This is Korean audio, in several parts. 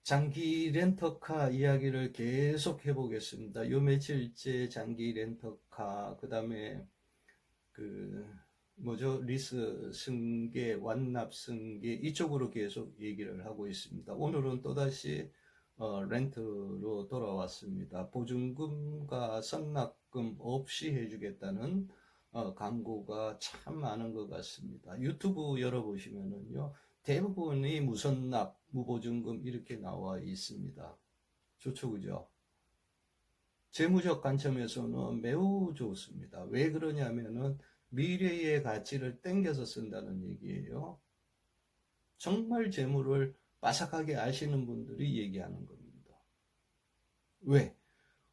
장기 렌터카 이야기를 계속 해보겠습니다. 요 며칠째 장기 렌터카, 그 다음에 그 뭐죠? 리스 승계, 완납 승계 이쪽으로 계속 얘기를 하고 있습니다. 오늘은 또다시 렌트로 돌아왔습니다. 보증금과 선납금 없이 해주겠다는 광고가 참 많은 것 같습니다. 유튜브 열어보시면은요, 대부분이 무선납, 무보증금 이렇게 나와 있습니다. 좋죠, 그죠? 재무적 관점에서는 매우 좋습니다. 왜 그러냐면은 미래의 가치를 땡겨서 쓴다는 얘기예요. 정말 재물을 빠삭하게 아시는 분들이 얘기하는 겁니다. 왜?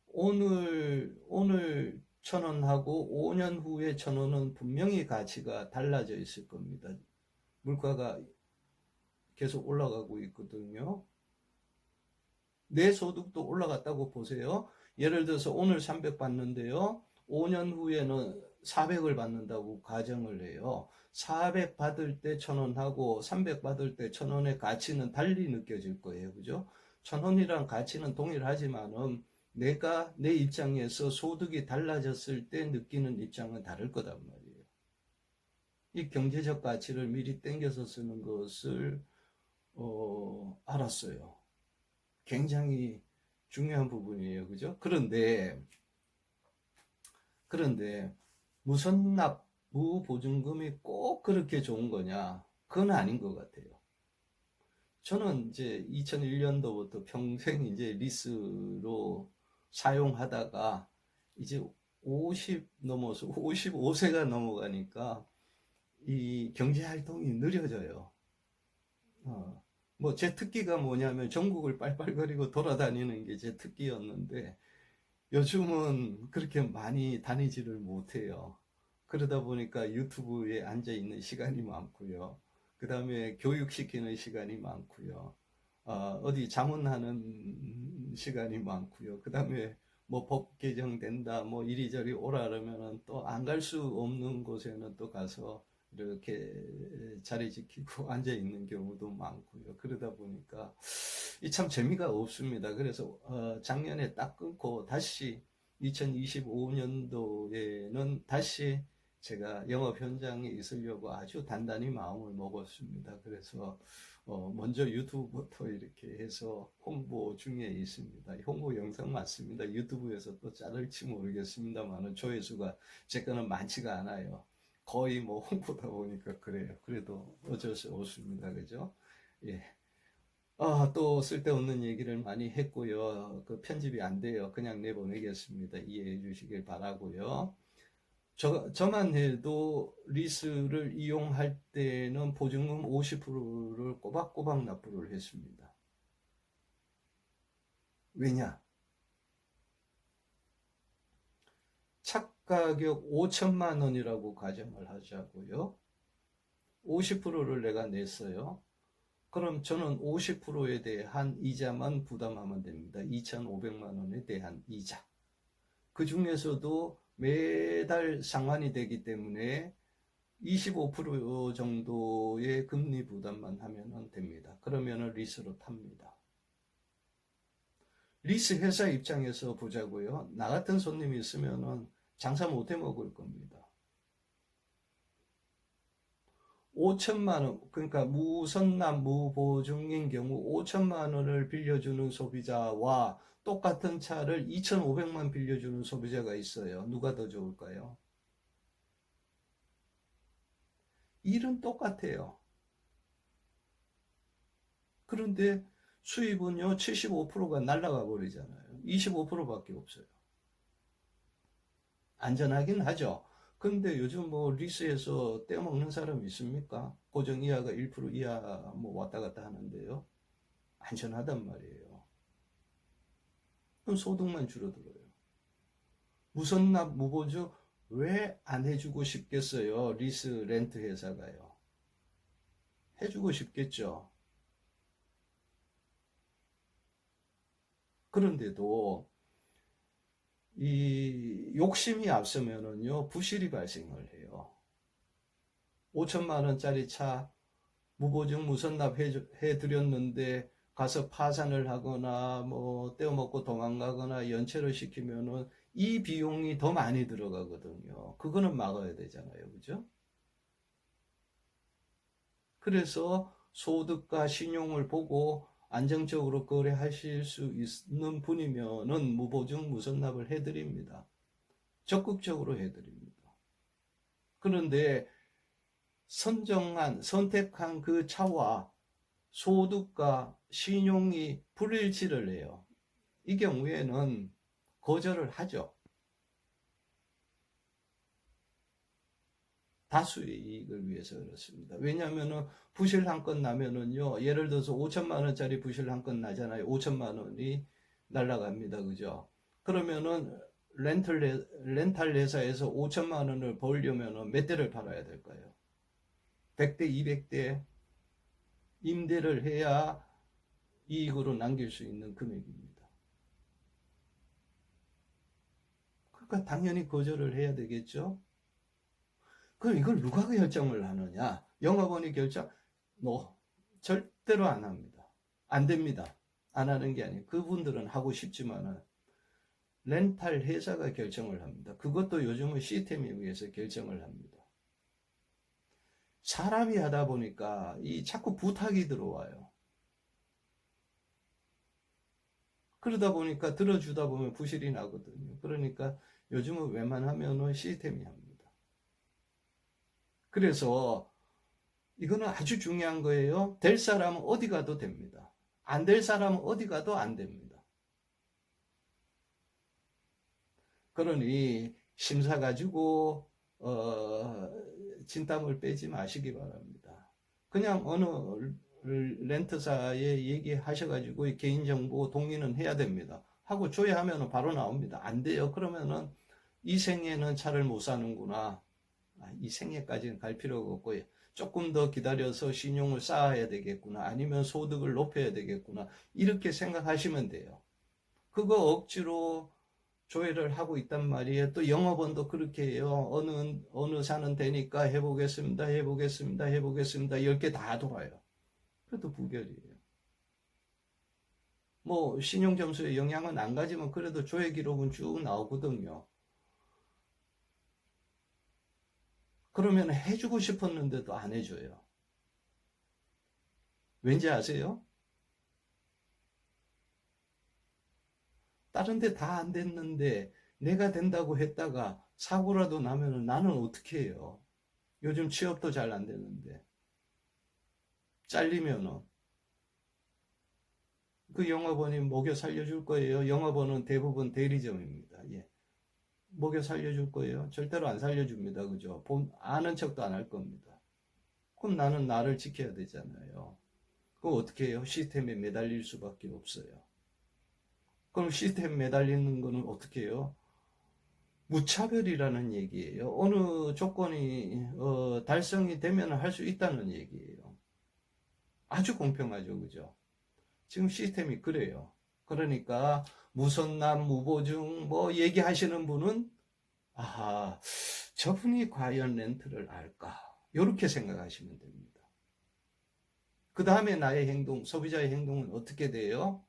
오늘 1,000원하고 5년 후에 1,000원은 분명히 가치가 달라져 있을 겁니다. 물가가 계속 올라가고 있거든요. 내 소득도 올라갔다고 보세요. 예를 들어서 오늘 300 받는데요. 5년 후에는 400을 받는다고 가정을 해요. 400 받을 때 1,000원 하고 300 받을 때 1,000원의 가치는 달리 느껴질 거예요. 그죠? 1,000원이랑 가치는 동일하지만은 내가 내 입장에서 소득이 달라졌을 때 느끼는 입장은 다를 거단 말이에요. 이 경제적 가치를 미리 땡겨서 쓰는 것을 알았어요. 굉장히 중요한 부분이에요. 그죠? 그런데 무선납, 무보증금이 꼭 그렇게 좋은 거냐? 그건 아닌 것 같아요. 저는 이제 2001년도부터 평생 이제 리스로 사용하다가 이제 50 넘어서 55세가 넘어가니까 이 경제 활동이 느려져요. 뭐 제 특기가 뭐냐면 전국을 빨빨거리고 돌아다니는 게 제 특기였는데 요즘은 그렇게 많이 다니지를 못해요. 그러다 보니까 유튜브에 앉아 있는 시간이 많고요. 그 다음에 교육시키는 시간이 많고요. 어디 자문하는 시간이 많고요. 그 다음에 뭐 법 개정된다, 뭐 이리저리 오라 그러면은 또 안 갈 수 없는 곳에는 또 가서 이렇게 자리 지키고 앉아 있는 경우도 많고요. 그러다 보니까 이 참 재미가 없습니다. 그래서 작년에 딱 끊고 다시 2025년도에는 다시 제가 영업 현장에 있으려고 아주 단단히 마음을 먹었습니다. 그래서 먼저 유튜브부터 이렇게 해서 홍보 중에 있습니다. 홍보 영상 맞습니다. 유튜브에서 또 자를지 모르겠습니다만 조회수가 제 거는 많지가 않아요. 거의 뭐 홍보다 보니까 그래요. 그래도 어쩔 수 없습니다. 그죠? 예. 또 쓸데없는 얘기를 많이 했고요. 그 편집이 안 돼요. 그냥 내보내겠습니다. 이해해 주시길 바라고요. 저만 해도 리스를 이용할 때는 보증금 50%를 꼬박꼬박 납부를 했습니다. 왜냐? 착가격 5천만 원이라고 가정을 하자고요. 50%를 내가 냈어요. 그럼 저는 50%에 대한 이자만 부담하면 됩니다. 2,500만 원에 대한 이자. 그 중에서도 매달 상환이 되기 때문에 25% 정도의 금리 부담만 하면 됩니다. 그러면 리스로 탑니다. 리스 회사 입장에서 보자고요. 나 같은 손님이 있으면 장사 못해 먹을 겁니다. 5천만 원, 그러니까 무선납 무보증인 경우 5천만 원을 빌려주는 소비자와 똑같은 차를 2,500만 빌려주는 소비자가 있어요. 누가 더 좋을까요? 일은 똑같아요. 그런데 수입은요, 75%가 날아가 버리잖아요. 25%밖에 없어요. 안전하긴 하죠. 근데 요즘 뭐 리스에서 떼먹는 사람 있습니까? 고정 이하가 1% 이하 뭐 왔다 갔다 하는데요. 안전하단 말이에요. 그럼 소득만 줄어들어요. 무선납 무보증 왜 안 해주고 싶겠어요? 리스 렌트 회사가요. 해주고 싶겠죠. 그런데도 이 욕심이 앞서면은요, 부실이 발생을 해요. 5천만 원짜리 차 무보증 무선납 해드렸는데 가서 파산을 하거나 뭐 떼어먹고 도망가거나 연체를 시키면은 이 비용이 더 많이 들어가거든요. 그거는 막아야 되잖아요. 그죠? 그래서 소득과 신용을 보고 안정적으로 거래하실 수 있는 분이면은 무보증 무선납을 해드립니다. 적극적으로 해드립니다. 그런데 선택한 그 차와 소득과 신용이 불일치를 해요. 이 경우에는 거절을 하죠. 다수의 이익을 위해서 그렇습니다. 왜냐하면 부실 한 건 나면은요, 예를 들어서 5천만 원짜리 부실 한 건 나잖아요. 5천만 원이 날라갑니다. 그죠? 그러면은 렌탈 회사에서 5천만 원을 벌려면은 몇 대를 팔아야 될까요? 100대, 200대 임대를 해야 이익으로 남길 수 있는 금액입니다. 그러니까 당연히 거절을 해야 되겠죠? 그럼 이걸 누가 결정을 하느냐? 영업원이 결정? 절대로 안 합니다. 안 됩니다. 안 하는 게 아니에요. 그분들은 하고 싶지만은 렌탈 회사가 결정을 합니다. 그것도 요즘은 시스템에 의해서 결정을 합니다. 사람이 하다 보니까 이 자꾸 부탁이 들어와요. 그러다 보니까 들어주다 보면 부실이 나거든요. 그러니까 요즘은 웬만하면은 시스템이 합니다. 그래서 이거는 아주 중요한 거예요. 될 사람은 어디 가도 됩니다. 안 될 사람은 어디 가도 안 됩니다. 그러니 심사 가지고 진땀을 빼지 마시기 바랍니다. 그냥 어느 렌트사에 얘기하셔가지고 개인정보 동의는 해야 됩니다. 하고 줘야 하면 바로 나옵니다. 안 돼요. 그러면은 이 생에는 차를 못 사는구나. 이 생애까지는 갈 필요가 없고 조금 더 기다려서 신용을 쌓아야 되겠구나. 아니면 소득을 높여야 되겠구나. 이렇게 생각하시면 돼요. 그거 억지로 조회를 하고 있단 말이에요. 또 영업원도 그렇게 해요. 어느 사는 되니까 해보겠습니다. 10개 다 돌아요. 그래도 부결이에요. 뭐 신용점수에 영향은 안 가지만 그래도 조회 기록은 쭉 나오거든요. 그러면 해주고 싶었는데도 안 해줘요. 왠지 아세요? 다른 데 다 안 됐는데 내가 된다고 했다가 사고라도 나면 나는 어떻게 해요? 요즘 취업도 잘 안 되는데 잘리면은 그 영업원이 먹여 살려줄 거예요. 영업원은 대부분 대리점입니다. 예. 먹여 살려줄 거예요. 절대로 안 살려줍니다. 그죠? 아는 척도 안 할 겁니다. 그럼 나는 나를 지켜야 되잖아요. 그럼 어떻게 해요? 시스템에 매달릴 수밖에 없어요. 그럼 시스템 매달리는 거는 어떻게 해요? 무차별이라는 얘기예요. 어느 조건이 달성이 되면 할 수 있다는 얘기예요. 아주 공평하죠. 그죠? 지금 시스템이 그래요. 그러니까 무선남, 무보증 뭐 얘기하시는 분은 아하, 저분이 과연 렌트를 알까? 이렇게 생각하시면 됩니다. 그 다음에 나의 행동, 소비자의 행동은 어떻게 돼요?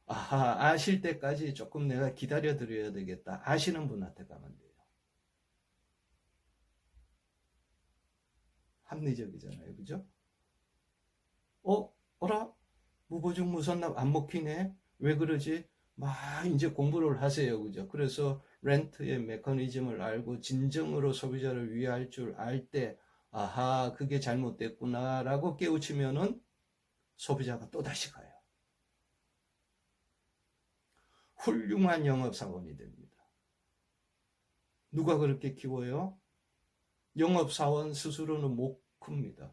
아하, 아실 때까지 조금 내가 기다려 드려야 되겠다. 아시는 분한테 가면 돼요. 합리적이잖아요. 그죠? 어라? 무보증 무선납 안 먹히네? 왜 그러지? 막 이제 공부를 하세요. 그죠? 그래서 렌트의 메커니즘을 알고 진정으로 소비자를 위할 줄 알 때, 아하, 그게 잘못됐구나 라고 깨우치면은 소비자가 또다시 가요. 훌륭한 영업사원이 됩니다. 누가 그렇게 키워요? 영업사원 스스로는 못 큽니다.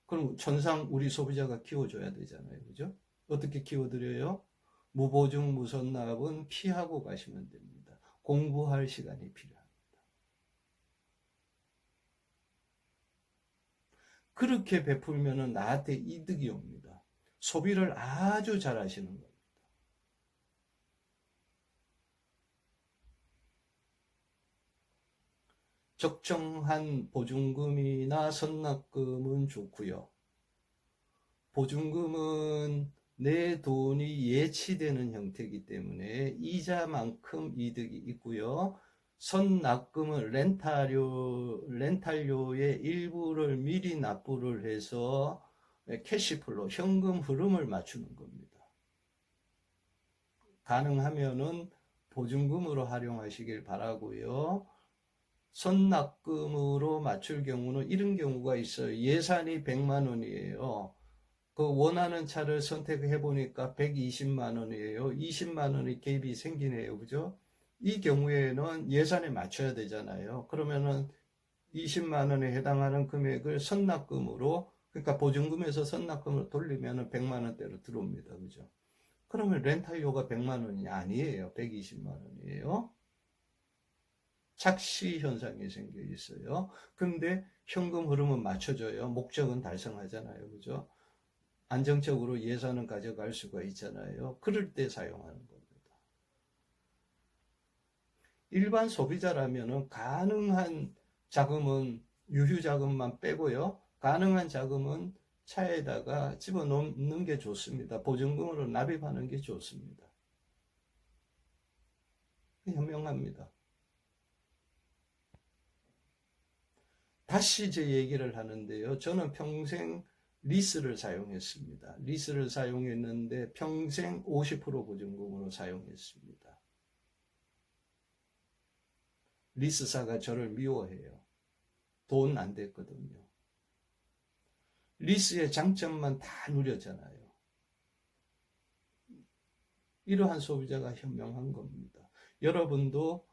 그럼 천상 우리 소비자가 키워줘야 되잖아요. 그죠? 어떻게 키워드려요? 무보증 무선납은 피하고 가시면 됩니다. 공부할 시간이 필요합니다. 그렇게 베풀면 나한테 이득이 옵니다. 소비를 아주 잘 하시는 겁니다. 적정한 보증금이나 선납금은 좋고요. 보증금은 내 돈이 예치되는 형태이기 때문에 이자만큼 이득이 있고요. 선납금은 렌탈료의 일부를 미리 납부를 해서 캐시플로, 현금 흐름을 맞추는 겁니다. 가능하면은 보증금으로 활용하시길 바라고요. 선납금으로 맞출 경우는 이런 경우가 있어요. 예산이 100만 원이에요. 그 원하는 차를 선택해 보니까 120만 원이에요. 20만 원의 갭이 생기네요. 그죠? 이 경우에는 예산에 맞춰야 되잖아요. 그러면은 20만 원에 해당하는 금액을 선납금으로, 그러니까 보증금에서 선납금을 돌리면은 100만 원대로 들어옵니다. 그죠? 그러면 렌탈료가 100만 원이 아니에요. 120만 원이에요. 착시 현상이 생겨 있어요. 근데 현금 흐름은 맞춰줘요. 목적은 달성하잖아요. 그죠? 안정적으로 예산은 가져갈 수가 있잖아요. 그럴 때 사용하는 겁니다. 일반 소비자라면 가능한 자금은 유휴 자금만 빼고요. 가능한 자금은 차에다가 집어넣는 게 좋습니다. 보증금으로 납입하는 게 좋습니다. 현명합니다. 다시 제 얘기를 하는데요. 저는 평생 리스를 사용했습니다. 리스를 사용했는데 평생 50% 보증금으로 사용했습니다. 리스사가 저를 미워해요. 돈 안 됐거든요. 리스의 장점만 다 누렸잖아요. 이러한 소비자가 현명한 겁니다. 여러분도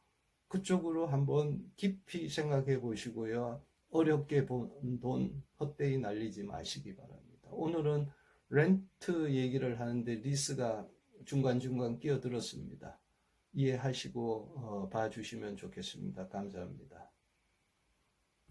그쪽으로 한번 깊이 생각해 보시고요. 어렵게 번 돈 헛되이 날리지 마시기 바랍니다. 오늘은 렌트 얘기를 하는데 리스가 중간중간 끼어들었습니다. 이해하시고 봐주시면 좋겠습니다. 감사합니다.